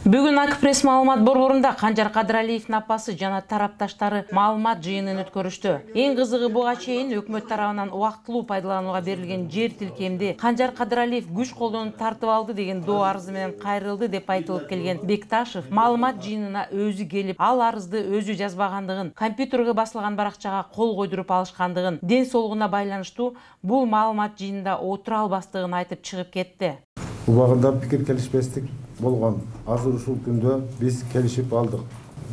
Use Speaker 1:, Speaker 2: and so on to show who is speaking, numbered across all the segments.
Speaker 1: Бүгүн Акпресс маалымат борборунда Канжар Кадыралиевдин апасы жана тарапташтары маалымат жыйынын өткөрүштү. Эң кызыгы буга чейин өкмөт тарабынан убактылуу пайдаланууга берилген жер тилкемди Канжар Кадыралиев күч колдонуп тартып алды деген доо арызы менен кайрылды деп айтылып келген Бекташев маалымат жыйынына өзү келип, ал арызды өзү жазбагандыгын, компьютерге басылган баракчага кол койдуруп алышкандыгын, ден соолугуна байланыштуу бул маалымат жыйынында отура албастыгын айтып чыгып кетти.
Speaker 2: Убагында пикир келишпестик болгон. Азыр ушул күндө биз келишип алдык.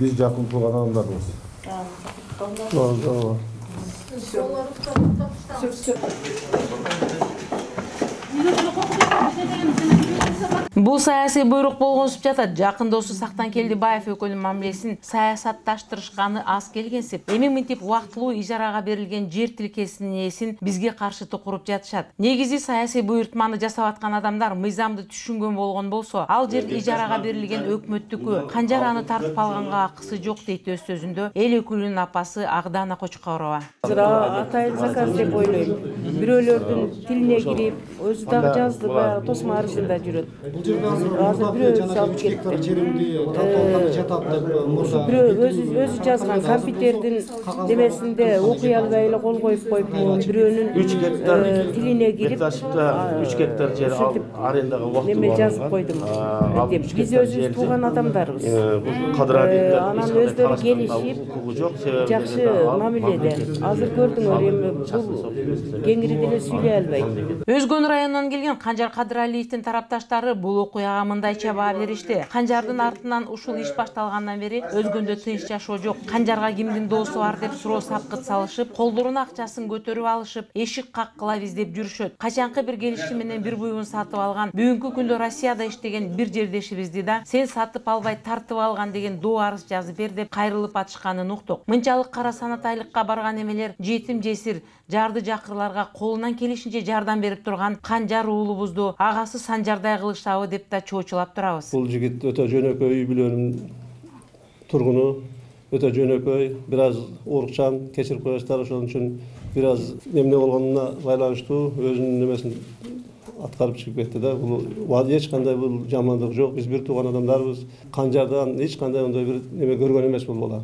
Speaker 2: Биз жакын тууган адамдарбыз.
Speaker 1: Бул саясий буйрук болгонсуп жатат. Жакын досу Сактан Келдибаев экөөнүн мамилесин саясатташтырышканы аз келгенсип, эми мынтип убактылуу ижарага берилген жер тилкесинин ээсин бизге каршы тукуруп жатышат. Негизи саясий буйртманы жасап аткан адамдар мыйзамды түшүнгөн болгон болсо, ал жер ижарага берилген өкмөттүкү. Канжар аны тартып алганга акысы жок дейт өз сөзүндө эл өкүлүнүн апасы Агдана Кочкорова.
Speaker 3: Атайын заказ деп ойлойм. Бирөөлөрдүн тилине кирип, өзү дагы жазды, баягы тосма арызында жүрөт. Азыр бирөө салып кетти. Өзү жазган компьютердин немесинде окуй албай эле кол коюп бирөөнүн
Speaker 4: 3 гектар
Speaker 3: тилине кирип
Speaker 4: 3 гектар жер арендага убактылуу
Speaker 3: неме жазып койдум. Биз өзүбүз тууган адамдарбыз. Анан өздөрү келишип, жакшы мамиледе. Азыр көрдүңөр, эми бул кеңири деле сүйлөй албайт.
Speaker 1: Өзгөн районунан келген Канжар Кадыралиевдин тарапташтары бул окуяга мындайча баа беришти. Канжардын артынан ушул иш башталгандан бери өзгөндө тынч жашоо жок. Канжарга кимдин доосу бар деп суроо сапкыт салышып, колдоруна акчасын көтөрүп алышып, эшик каккылап издеп жүрүшөт. Качанкы бир келишим менен бир буюмун сатып алган, бүгүнкү күндө Россияда иштеген бир жердешибизди да сен сатып албай тартып алган деген доо арыз жазып бер деп кайрылып атышканын уктук. Мынчалык кара санатайлыкка барган эмелер жетим жесир, жарды жакырларга колунан келишинче жардам берип турган Канжар уулубузду агасы Санжардай кылышабы деп да чоочулап турабыз.
Speaker 5: Бул жигит өтө жөнөкөй үй бүлөнүн тургуну, өтө жөнөкөй, бир аз урукчан, кечирип коесуздар, ошон үчүн бир аз эмне болгонуна байланыштуу өзүнүн немесин аткарып чыгып кетти да. Бул эч кандай бул жамандык жок. Биз бир тууган адамдарбыз. Канжардан эч кандай ондой бир неме көргөн эмес бул бала.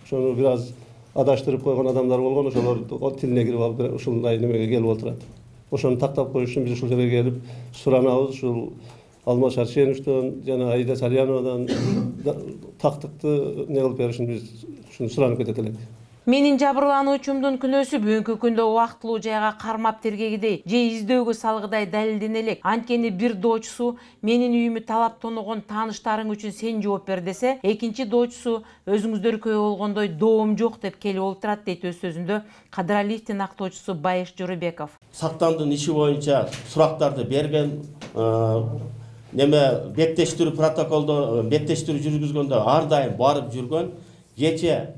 Speaker 5: Ошону бир аз адаштырып койгон адамдар болгон, ошолор тилине кирип алып ушундай немеге келип отурат. Ошону тактап коюш үчүн биз ушул жерге келип суранабыз. Ушул Алмаз Арченовдон жана Аида Сальяновадан тактыкты не кылып беришин биз ушуну суранып кетет элек.
Speaker 1: Менин жабырлануучумдун күнөөсү бүгүнкү күндө убактылуу жайга кармап тергегидей же издөөгө салгыдай далилдене элек. Анткени бир доочусу менин үйүмү талап тоногон тааныштарың үчүн сен жооп бер десе, экинчи доочусу өзүңүздөр күбө болгондой доом жок деп келип олтурат дейт өз сөзүндө Кадыралиевдин актоочусу Байыш Жорубеков.
Speaker 4: Сактандын иши боюнча сурактарды берген, неме беттештирүү протоколдо беттештирүү жүргүзгөндө ар дайым барып жүргөн. Кече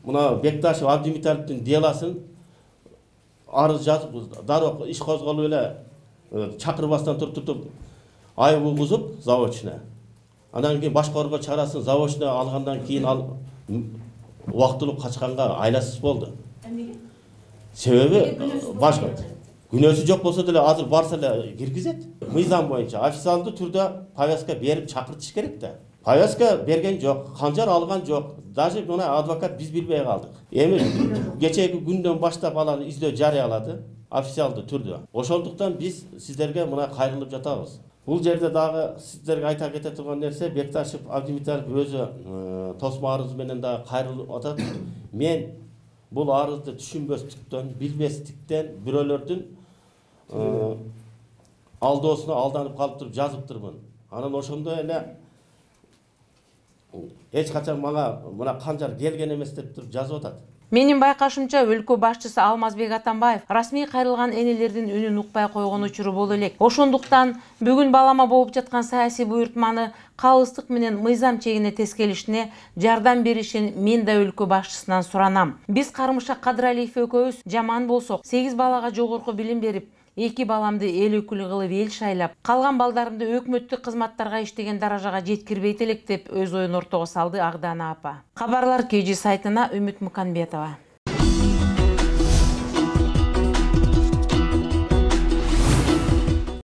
Speaker 4: мына Бекташев Абдимиталовдун делосын арыз жазып, дароо иш козголуп эле чакырбастан туруп айып угузуп заводчуна. Анан кийин башкаруу чарасын заводчуна алгандан кийин ал убактылуу качканга айласыз болду. Себеби башка күнөөсү жок болсо деле азыр барса эле киргизет. Мыйзам боюнча официалдуу түрдө повестка берип чакыртыш керек да. Повестка берген жок, Канжар алган жок. Даже мына адвокат биз билбей калдык. Эми кечеги күндөн баштап алар издөө жарыялады официалдуу түрдө. Ошондуктан биз сиздерге мына кайрылып жатабыз. Бул жерде дагы сиздерге айта кете турган нерсе, Бекташев Абдимиталов өзү тосма арыз менен дагы кайрылып атат. Мен бул арызды түшүнбөстүктөн, билбестиктен бирөөлөрдүн алдоосуна алданып калып туруп жазыптырмын. Анан ошондой эле эч качан мына Канжар келген эмес деп туруп жазып атат.
Speaker 1: Менин байкашымча өлкө башчысы Алмазбек Атамбаев расмий кайрылган энелердин үнүн укпай койгон учуру боло элек. Ошондуктан бүгүн балама болуп жаткан саясий буйртманы калыстык менен мыйзам чегине тескелишине жардам беришин мен да өлкө башчысынан суранам. Биз Кармышак Кадыралиев экөөбүз жаман болсок, 8 балага жогорку билим берип, 2 баламды эл өкүлү кылып эл шайлап, калган балдарымды өкмөттүк кызматтарга иштеген даражага жеткирбейт элек деп өз оюн ортого салды Агдана апа. Кабарлар KG сайтына Үмүт Муканбетова.